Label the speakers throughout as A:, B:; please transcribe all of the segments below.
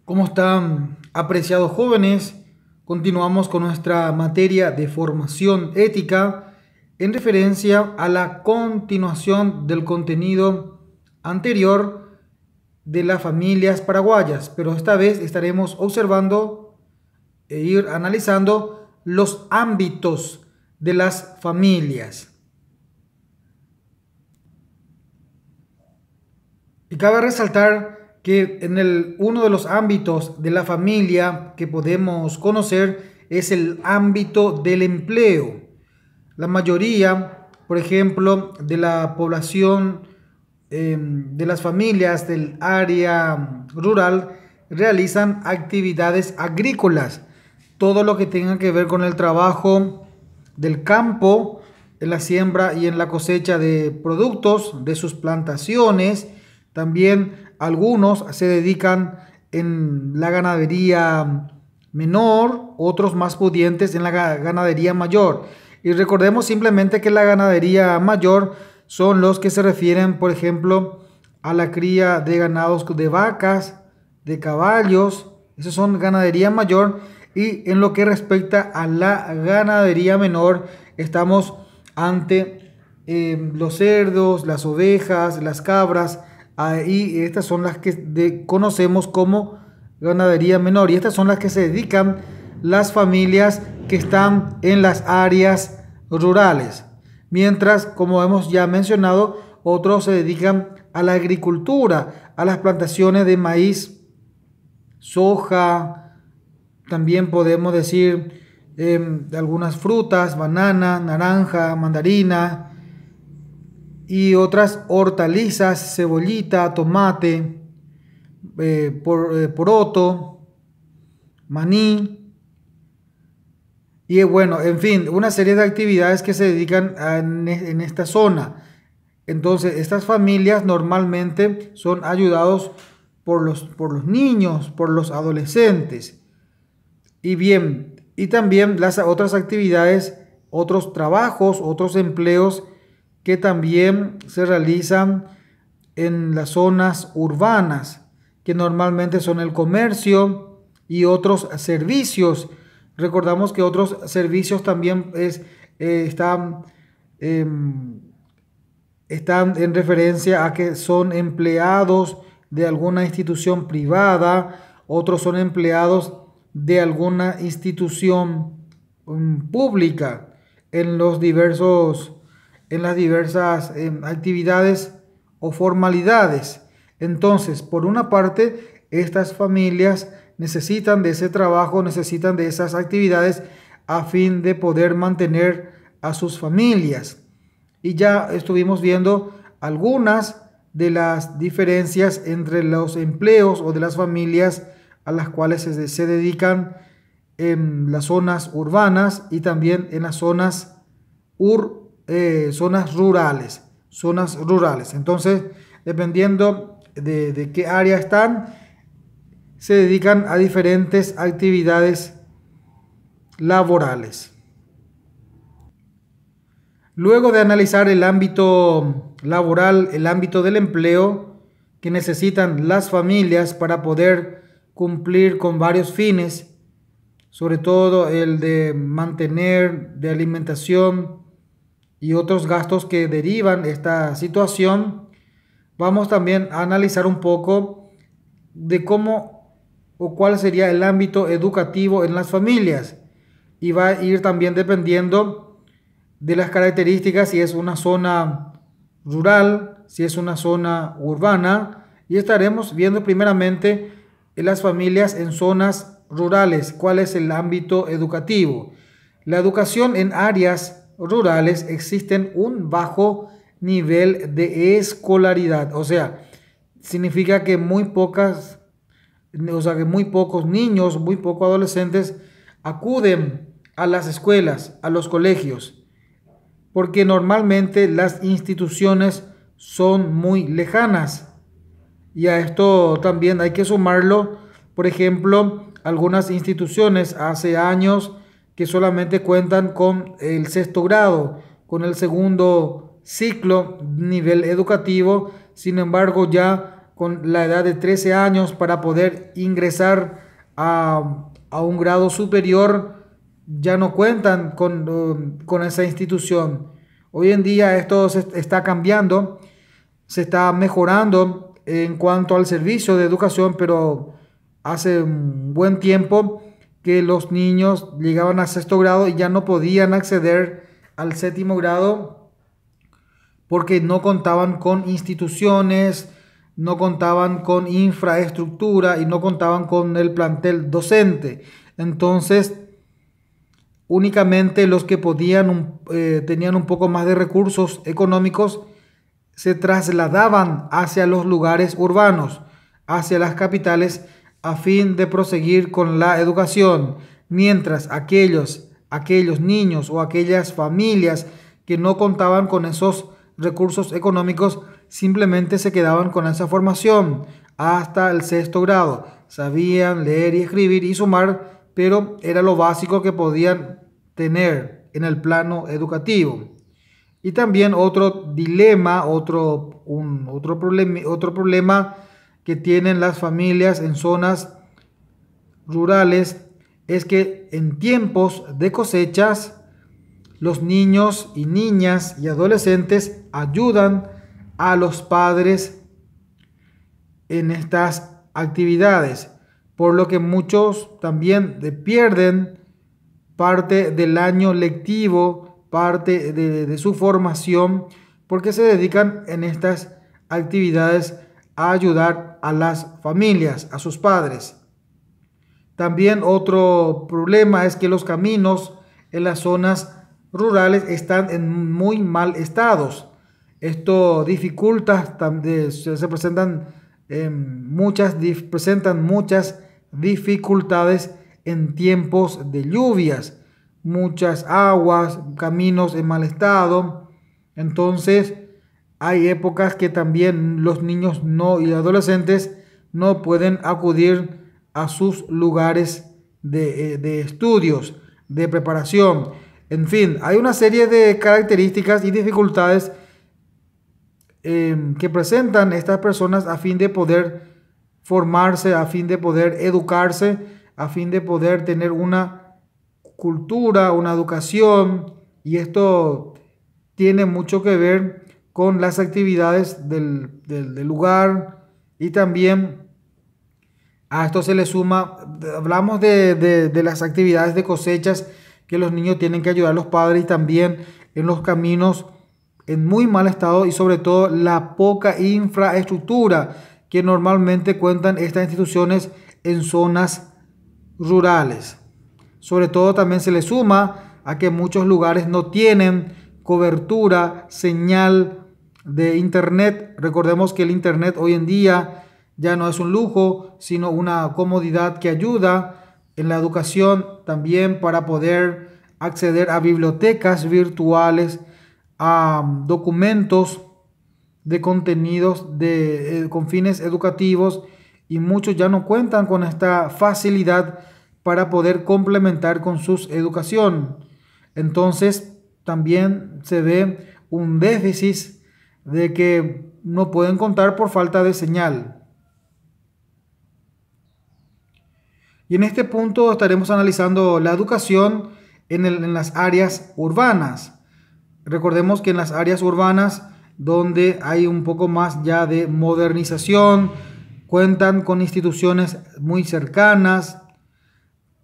A: ¿Cómo están, apreciados jóvenes? Continuamos con nuestra materia de formación ética en referencia a la continuación del contenido anterior de las familias paraguayas, pero esta vez estaremos observando e ir analizando los ámbitos de las familias. Y cabe resaltar que uno de los ámbitos de la familia que podemos conocer es el ámbito del empleo. La mayoría, por ejemplo, de la población de las familias del área rural realizan actividades agrícolas. Todo lo que tenga que ver con el trabajo del campo, en la siembra y en la cosecha de productos de sus plantaciones. También algunos se dedican en la ganadería menor, otros más pudientes en la ganadería mayor. Y recordemos simplemente que la ganadería mayor son los que se refieren, por ejemplo, a la cría de ganados de vacas, de caballos. Esos son ganadería mayor. Y en lo que respecta a la ganadería menor, estamos ante los cerdos, las ovejas, las cabras. Ahí estas son las que conocemos como ganadería menor. Y estas son las que se dedican las familias que están en las áreas rurales. Mientras, como hemos ya mencionado, otros se dedican a la agricultura, a las plantaciones de maíz, soja, también podemos decir algunas frutas, banana, naranja, mandarina y otras hortalizas, cebollita, tomate, poroto, maní. Y bueno, en fin, una serie de actividades que se dedican en esta zona. Entonces, estas familias normalmente son ayudados por los niños, por los adolescentes. Y bien, y también las otras actividades, otros trabajos, otros empleos que también se realizan en las zonas urbanas, que normalmente son el comercio y otros servicios. Recordamos que otros servicios también están en referencia a que son empleados de alguna institución privada, otros son empleados de alguna institución pública en las diversas actividades o formalidades. Entonces, por una parte, estas familias necesitan de ese trabajo, necesitan de esas actividades a fin de poder mantener a sus familias. Y ya estuvimos viendo algunas de las diferencias entre los empleos o de las familias a las cuales se dedican en las zonas urbanas y también en las zonas rurales. Zonas rurales. Entonces, dependiendo de qué área están, se dedican a diferentes actividades laborales. Luego de analizar el ámbito laboral, el ámbito del empleo que necesitan las familias para poder cumplir con varios fines, sobre todo el de mantener, de alimentación y otros gastos que derivan de esta situación, vamos también a analizar un poco de cómo o cuál sería el ámbito educativo en las familias, y va a ir también dependiendo de las características, si es una zona rural, si es una zona urbana, y estaremos viendo primeramente en las familias en zonas rurales, cuál es el ámbito educativo. La educación en áreas rurales existen un bajo nivel de escolaridad, o sea, significa que muy pocos niños, muy pocos adolescentes acuden a las escuelas, a los colegios, porque normalmente las instituciones son muy lejanas. Y a esto también hay que sumarlo, por ejemplo, algunas instituciones hace años que solamente cuentan con el sexto grado, con el segundo ciclo, nivel educativo. Sin embargo, ya con la edad de 13 años para poder ingresar a un grado superior, ya no cuentan con esa institución. Hoy en día esto se está cambiando, se está mejorando en cuanto al servicio de educación, pero hace un buen tiempo que los niños llegaban a sexto grado y ya no podían acceder al séptimo grado porque no contaban con instituciones, no contaban con infraestructura y no contaban con el plantel docente. Entonces, únicamente los que podían, tenían un poco más de recursos económicos, se trasladaban hacia los lugares urbanos, hacia las capitales, a fin de proseguir con la educación, mientras aquellos niños o aquellas familias que no contaban con esos recursos económicos simplemente se quedaban con esa formación hasta el sexto grado. Sabían leer y escribir y sumar, pero era lo básico que podían tener en el plano educativo. Y también otro dilema, otro problema que tienen las familias en zonas rurales es que en tiempos de cosechas, los niños y niñas y adolescentes ayudan a los padres en estas actividades, por lo que muchos también pierden parte del año lectivo, parte de su formación, porque se dedican en estas actividades a ayudar a las familias, a sus padres. También otro problema es que los caminos en las zonas rurales están en muy mal estados. Esto dificulta, se presentan presentan muchas dificultades en tiempos de lluvias, muchas aguas, caminos en mal estado. Entonces, hay épocas que también los niños y adolescentes no pueden acudir a sus lugares de estudios, de preparación. En fin, hay una serie de características y dificultades que presentan estas personas a fin de poder formarse, a fin de poder educarse, a fin de poder tener una cultura, una educación, y esto tiene mucho que ver con las actividades del lugar, y también a esto se le suma, hablamos de las actividades de cosechas que los niños tienen que ayudar a los padres, y también en los caminos en muy mal estado, y sobre todo la poca infraestructura que normalmente cuentan estas instituciones en zonas rurales. Sobre todo también se le suma a que muchos lugares no tienen cobertura, señal de internet. Recordemos que el internet hoy en día ya no es un lujo, sino una comodidad que ayuda en la educación, también para poder acceder a bibliotecas virtuales, a documentos de contenidos con fines educativos, y muchos ya no cuentan con esta facilidad para poder complementar con su educación. Entonces también se ve un déficit de que no pueden contar por falta de señal. Y en este punto estaremos analizando la educación en las áreas urbanas. Recordemos que en las áreas urbanas, donde hay un poco más ya de modernización, cuentan con instituciones muy cercanas,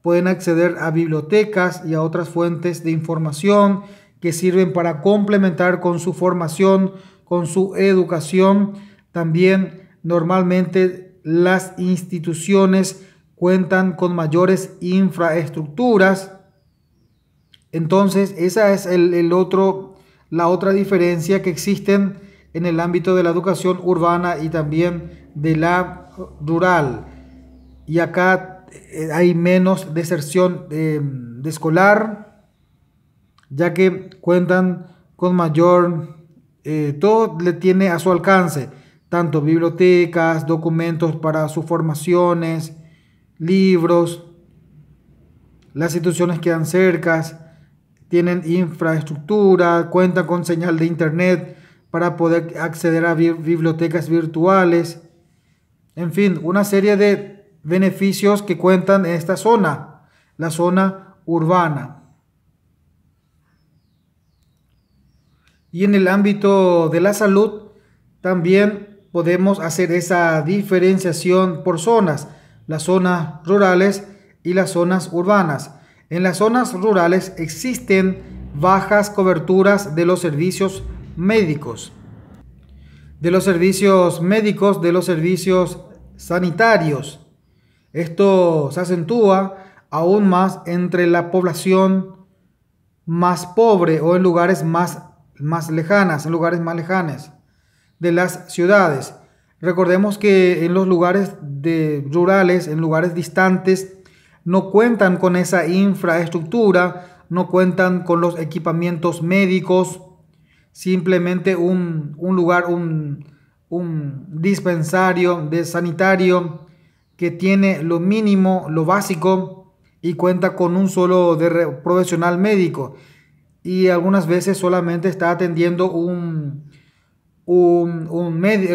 A: pueden acceder a bibliotecas y a otras fuentes de información que sirven para complementar con su formación, con su educación. También normalmente las instituciones cuentan con mayores infraestructuras. Entonces, esa es la otra diferencia que existen en el ámbito de la educación urbana y también de la rural. Y acá hay menos deserción de escolar, ya que cuentan con mayor, todo le tiene a su alcance, tanto bibliotecas, documentos para sus formaciones, libros. Las instituciones quedan cercas, tienen infraestructura, cuentan con señal de internet para poder acceder a bibliotecas virtuales, En fin, una serie de beneficios que cuentan en esta zona, la zona urbana. Y en el ámbito de la salud, también podemos hacer esa diferenciación por zonas, las zonas rurales y las zonas urbanas. En las zonas rurales existen bajas coberturas de los servicios médicos, de los servicios sanitarios. Esto se acentúa aún más entre la población más pobre o en lugares más lejanas, en lugares más lejanos de las ciudades. Recordemos que en los lugares rurales, en lugares distantes, no cuentan con esa infraestructura, no cuentan con los equipamientos médicos, simplemente un lugar, un dispensario de sanitario que tiene lo mínimo, lo básico y cuenta con un solo profesional médico y algunas veces solamente está atendiendo o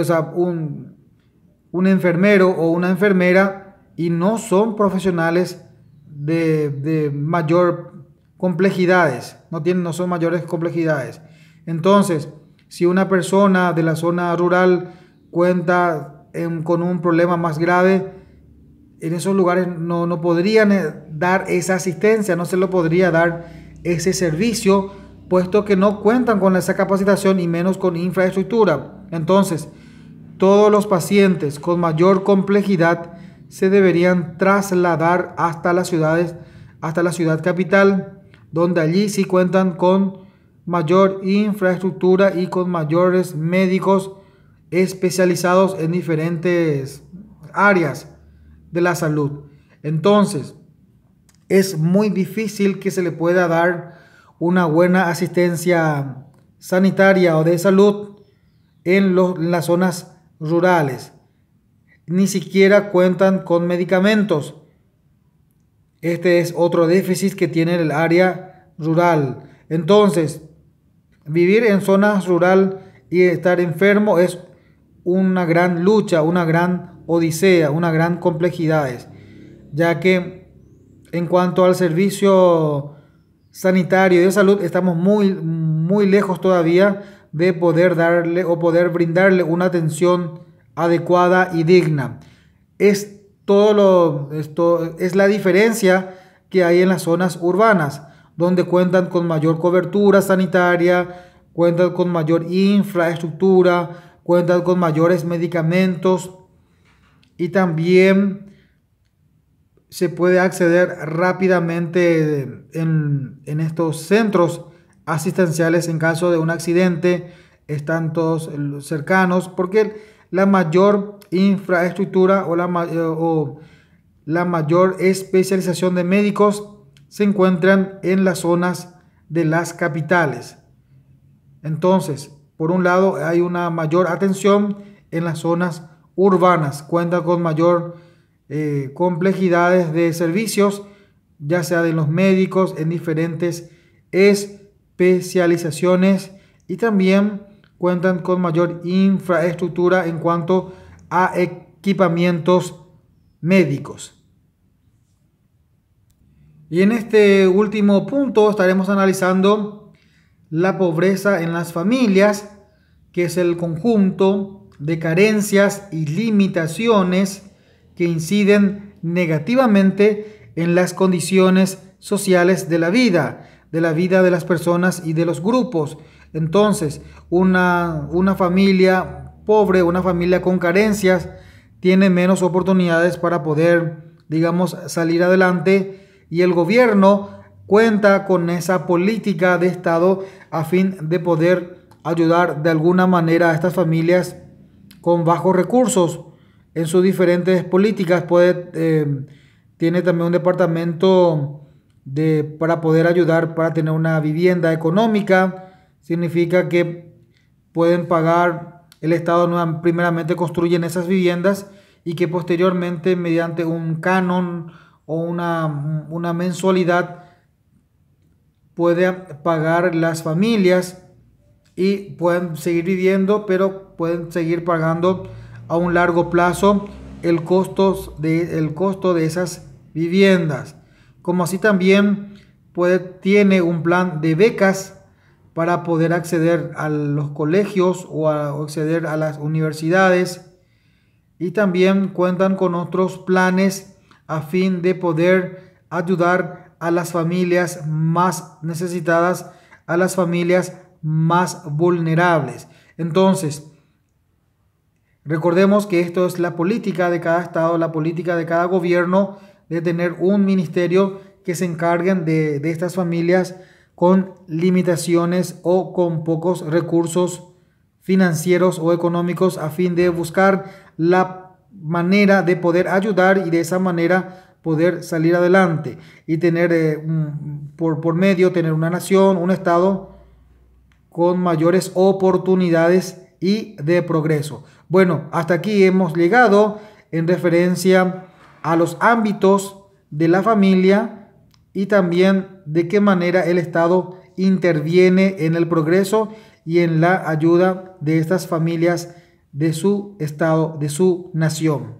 A: sea, un enfermero o una enfermera y no son profesionales de mayor complejidades, no son mayores complejidades. Entonces, si una persona de la zona rural cuenta con un problema más grave, en esos lugares no podrían dar esa asistencia, no se lo podría dar ese servicio, puesto que no cuentan con esa capacitación y menos con infraestructura. Entonces, todos los pacientes con mayor complejidad se deberían trasladar hasta las ciudades, hasta la ciudad capital, donde allí sí cuentan con mayor infraestructura y con mayores médicos especializados en diferentes áreas de la salud. Entonces, es muy difícil que se le pueda dar una buena asistencia sanitaria o de salud en las zonas rurales. Ni siquiera cuentan con medicamentos. Este es otro déficit que tiene el área rural. Entonces, vivir en zonas rural y estar enfermo es una gran lucha, una gran odisea, una gran complejidad, ya que en cuanto al servicio sanitario y de salud estamos muy lejos todavía de poder darle o poder brindarle una atención adecuada y digna. Esto es la diferencia que hay en las zonas urbanas, donde cuentan con mayor cobertura sanitaria, cuentan con mayor infraestructura, cuentan con mayores medicamentos y también se puede acceder rápidamente en estos centros asistenciales en caso de un accidente. Están todos cercanos porque la mayor infraestructura o la mayor especialización de médicos se encuentran en las zonas de las capitales. Entonces, por un lado hay una mayor atención en las zonas urbanas, cuenta con mayor complejidades de servicios, ya sea de los médicos en diferentes especializaciones y también cuentan con mayor infraestructura en cuanto a equipamientos médicos. Y en este último punto estaremos analizando la pobreza en las familias, que es el conjunto de carencias y limitaciones que inciden negativamente en las condiciones sociales de la vida de las personas y de los grupos. Entonces, una familia pobre, una familia con carencias, tiene menos oportunidades para poder, digamos, salir adelante, y el gobierno cuenta con esa política de Estado a fin de poder ayudar de alguna manera a estas familias con bajos recursos en sus diferentes políticas. Tiene también un departamento para poder ayudar para tener una vivienda económica. Significa que pueden pagar, el Estado primeramente construyen esas viviendas y que posteriormente mediante un canon o una mensualidad puede pagar las familias y pueden seguir viviendo, pero pueden seguir pagando a un largo plazo el costo de esas viviendas. Como así también tiene un plan de becas para poder acceder a los colegios o acceder a las universidades, y también cuentan con otros planes a fin de poder ayudar a las familias más necesitadas, a las familias más vulnerables. Entonces, recordemos que esto es la política de cada estado, la política de cada gobierno, de tener un ministerio que se encarguen de estas familias con limitaciones o con pocos recursos financieros o económicos, a fin de buscar la manera de poder ayudar y de esa manera poder salir adelante y tener por medio tener una nación, un estado con mayores oportunidades y de progreso. Bueno, hasta aquí hemos llegado en referencia a los ámbitos de la familia y también de qué manera el Estado interviene en el progreso y en la ayuda de estas familias de su estado, de su nación.